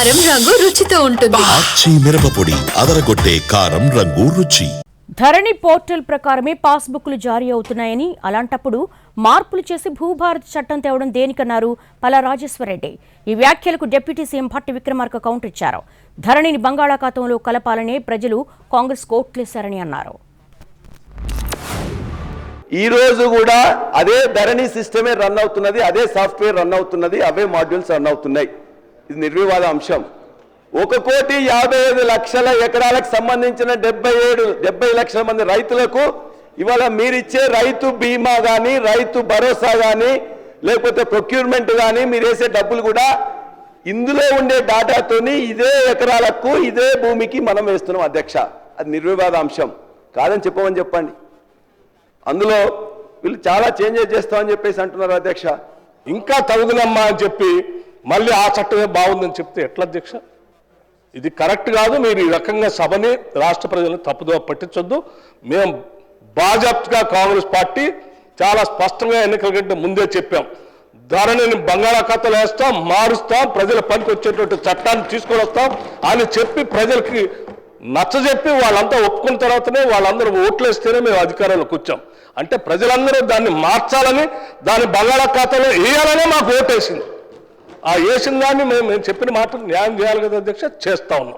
కారం రంగు రుచితో ఉంటుంది. ఆచి మిరపపొడి అదరగొట్టే కారం రంగు రుచి. ధరణి పోర్టల్ ప్రకారమే పాస్బుక్లు జారీ అవుతున్నాయని, అలాంటప్పుడు మార్పులు చేసి భూభారతి చట్టం తేవడం దేనికన్నారు పల్లా రాజేశ్వరరెడ్డి. ఈ వ్యాఖ్యలకు deputy CM Bhatti Vikramarka counter ఇచ్చారు. ధరణిని బంగాళాఖాతంలో కలపాలనే ప్రజలు కాంగ్రెస్ కోట్లేశారని అన్నారు. ఈ రోజు కూడా అదే ధరణి సిస్టమే రన్ అవుతున్నది, అదే సాఫ్ట్వేర్ రన్ అవుతున్నది, అవే మాడ్యూల్స్ రన్ అవుతున్నాయి. ఇది నిర్వివాద అంశం. 1,55,00,000 ఎకరాలకు సంబంధించిన 70 లక్షల మంది రైతులకు ఇవాళ మీరిచ్చే రైతు బీమా కానీ, రైతు భరోసా కానీ, లేకపోతే ప్రొక్యూర్మెంట్ కానీ మీరు వేసే డబ్బులు కూడా ఇందులో ఉండే డాటాతోని ఇదే ఎకరాలకు ఇదే భూమికి మనం వేస్తున్నాం అధ్యక్ష. అది నిర్వివాద అంశం కాదని చెప్పమని చెప్పండి. అందులో వీళ్ళు చాలా చేంజెస్ చేస్తామని చెప్పేసి అంటున్నారు అధ్యక్ష. ఇంకా తగుదనమ్మా అని చెప్పి మళ్ళీ ఆ చట్టమే బాగుందని చెప్తే ఎట్లా అధ్యక్ష? ఇది కరెక్ట్ కాదు. మీరు ఈ రకంగా సభని, రాష్ట్ర ప్రజలను తప్పుదోవ పట్టించొద్దు. మేము బాజాప్తుగా కాంగ్రెస్ పార్టీ చాలా స్పష్టంగా ఎన్నికల కంటే ముందే చెప్పాం, ధరణిని బంగాళాఖాతంలో వేస్తాం, మారుస్తాం, ప్రజల పనికి వచ్చేటువంటి చట్టాన్ని తీసుకొని వస్తాం అని చెప్పి ప్రజలకి నచ్చజెప్పి వాళ్ళంతా ఒప్పుకున్న తర్వాతనే వాళ్ళందరూ ఓట్లేస్తేనే మేము అధికారంలోకి వచ్చాం. అంటే ప్రజలందరూ దాన్ని మార్చాలని, దాన్ని బంగాళాఖాతంలో వేయాలనే మాకు ఓటేసింది. ఆ వేసిన దాన్ని మేము చెప్పిన మాట న్యాయం చేయాలి కదా అధ్యక్ష, చేస్తా ఉన్నాం.